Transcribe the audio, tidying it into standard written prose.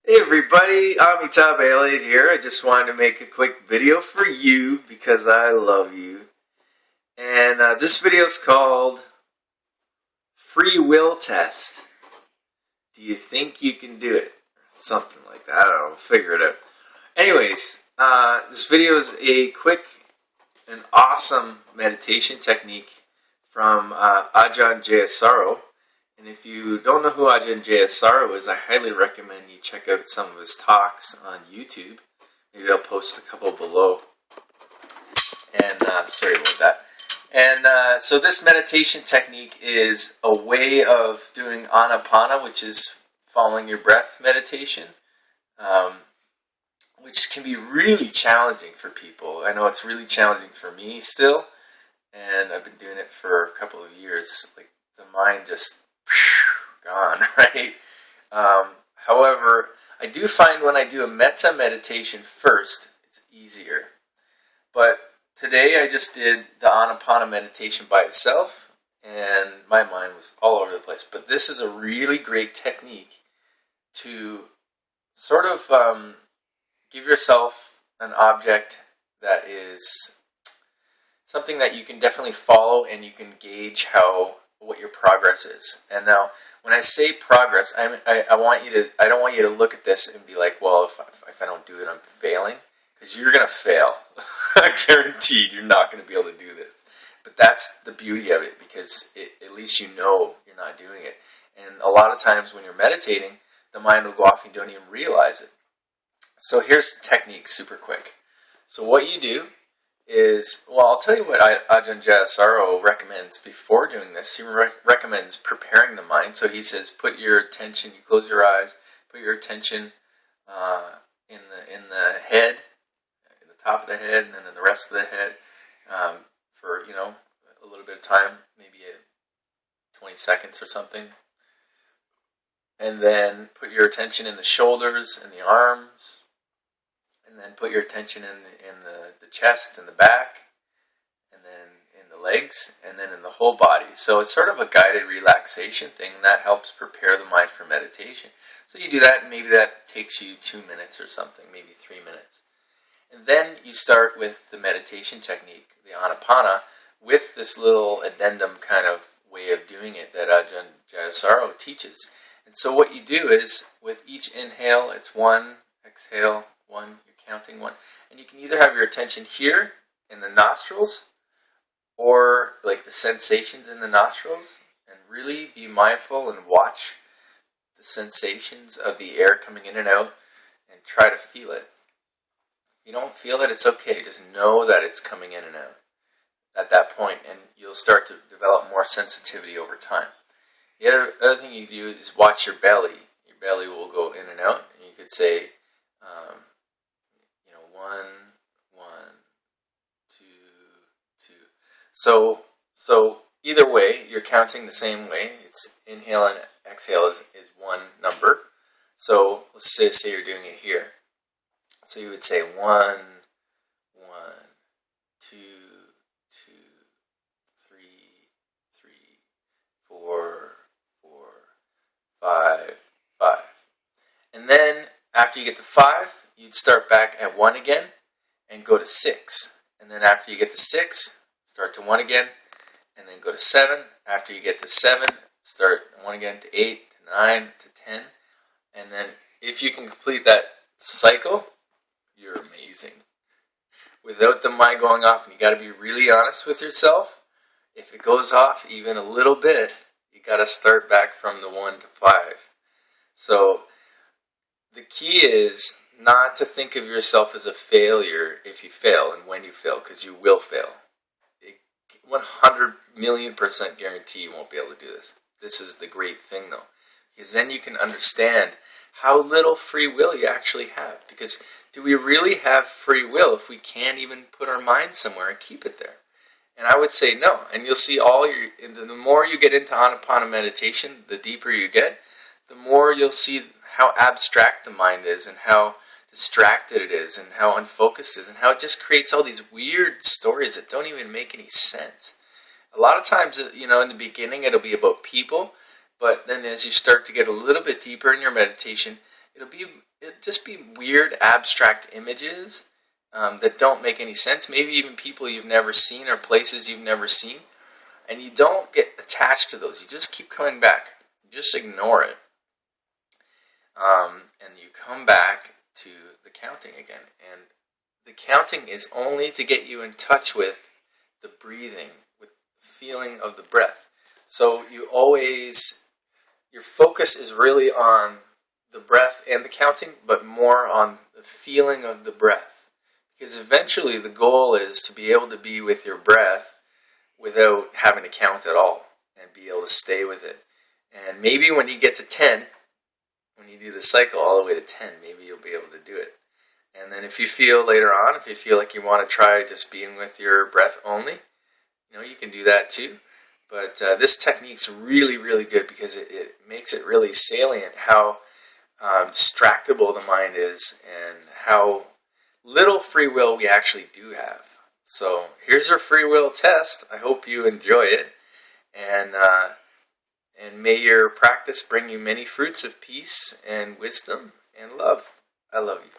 Hey everybody, Amitabh Elliott here. I just wanted to make a quick video for you because I love you. And this video is called Free Will Test. Do you think you can do it? Something like that. I don't know. Figure it out. Anyways, this video is a quick and awesome meditation technique from Ajhan Jayasaro. And if you don't know who Ajhan Jayasaro is, I highly recommend you check out some of his talks on YouTube. Maybe I'll post a couple below. And sorry about that. And so this meditation technique is a way of doing Anapana, which is following your breath meditation, which can be really challenging for people. I know it's really challenging for me still, and I've been doing it for a couple of years. Like, the mind just gone, right? However, I do find when I do a metta meditation first, it's easier. But today I just did the Anapana meditation by itself, and my mind was all over the place. But this is a really great technique to sort of give yourself an object that is something that you can definitely follow, and you can gauge what your progress is. And now, when I say progress, I don't want you to look at this and be like, well, if I don't do it, I'm failing, because you're going to fail. Guaranteed, you're not going to be able to do this. But that's the beauty of it, because at least you know you're not doing it. And a lot of times when you're meditating, the mind will go off and you don't even realize it. So here's the technique, super quick. So what you do is, well, I'll tell you what Ajahn Jayasaro recommends before doing this. He recommends preparing the mind. So he says, put your attention, you close your eyes, put your attention in the head, in the top of the head, and then in the rest of the head for, a little bit of time, maybe 20 seconds or something. And then put your attention in the shoulders and the arms. And then put your attention in the chest and the back, and then in the legs, and then in the whole body. So it's sort of a guided relaxation thing, and that helps prepare the mind for meditation. So you do that, and maybe that takes you 2 minutes or something, maybe 3 minutes. And then you start with the meditation technique, the Anapana, with this little addendum kind of way of doing it that Ajahn Jayasaro teaches. And so what you do is, with each inhale, it's 1, exhale, 1, counting 1, and you can either have your attention here in the nostrils, or like the sensations in the nostrils, and really be mindful and watch the sensations of the air coming in and out, and try to feel it. If you don't feel it, it's okay. Just know that it's coming in and out at that point, and you'll start to develop more sensitivity over time. The other thing you do is watch your belly. Your belly will go in and out, and you could say, 1, 1, 2, 2. So either way, you're counting the same way. It's inhale and exhale is one number. So let's say you're doing it here. So you would say 1, 1, 2, 2, 3, 3, 4, 4, 5, 5. And then after you get to 5, you'd start back at 1 again and go to 6. And then after you get to 6, start to 1 again and then go to 7. After you get to 7, start 1 again to 8, to 9, to 10. And then if you can complete that cycle, you're amazing. Without the mind going off, and you got to be really honest with yourself. If it goes off even a little bit, you got to start back from the 1 to 5. So the key is not to think of yourself as a failure if you fail and when you fail, because you will fail. 100 million% guarantee you won't be able to do this. This is the great thing, though, because then you can understand how little free will you actually have. Because do we really have free will if we can't even put our mind somewhere and keep it there? And I would say no. And you'll see the more you get into Anapana meditation, the deeper you get, the more you'll see how abstract the mind is, and how distracted it is, and how unfocused it is, and how it just creates all these weird stories that don't even make any sense. A lot of times, in the beginning, it'll be about people, but then as you start to get a little bit deeper in your meditation, it'll be it'd just be weird, abstract images that don't make any sense. Maybe even people you've never seen or places you've never seen. And you don't get attached to those. You just keep coming back. You just ignore it. And you come back to the counting again. And the counting is only to get you in touch with the breathing, with the feeling of the breath. So your focus is really on the breath and the counting, but more on the feeling of the breath. Because eventually the goal is to be able to be with your breath without having to count at all and be able to stay with it. And maybe when you get to 10, when you do the cycle all the way to 10, maybe you'll be able to do it. And then if you feel later on, if you feel like you want to try just being with your breath only, you can do that too. But this technique's really, really good because it makes it really salient how distractable the mind is and how little free will we actually do have. So here's your free will test. I hope you enjoy it. And may your practice bring you many fruits of peace and wisdom and love. I love you.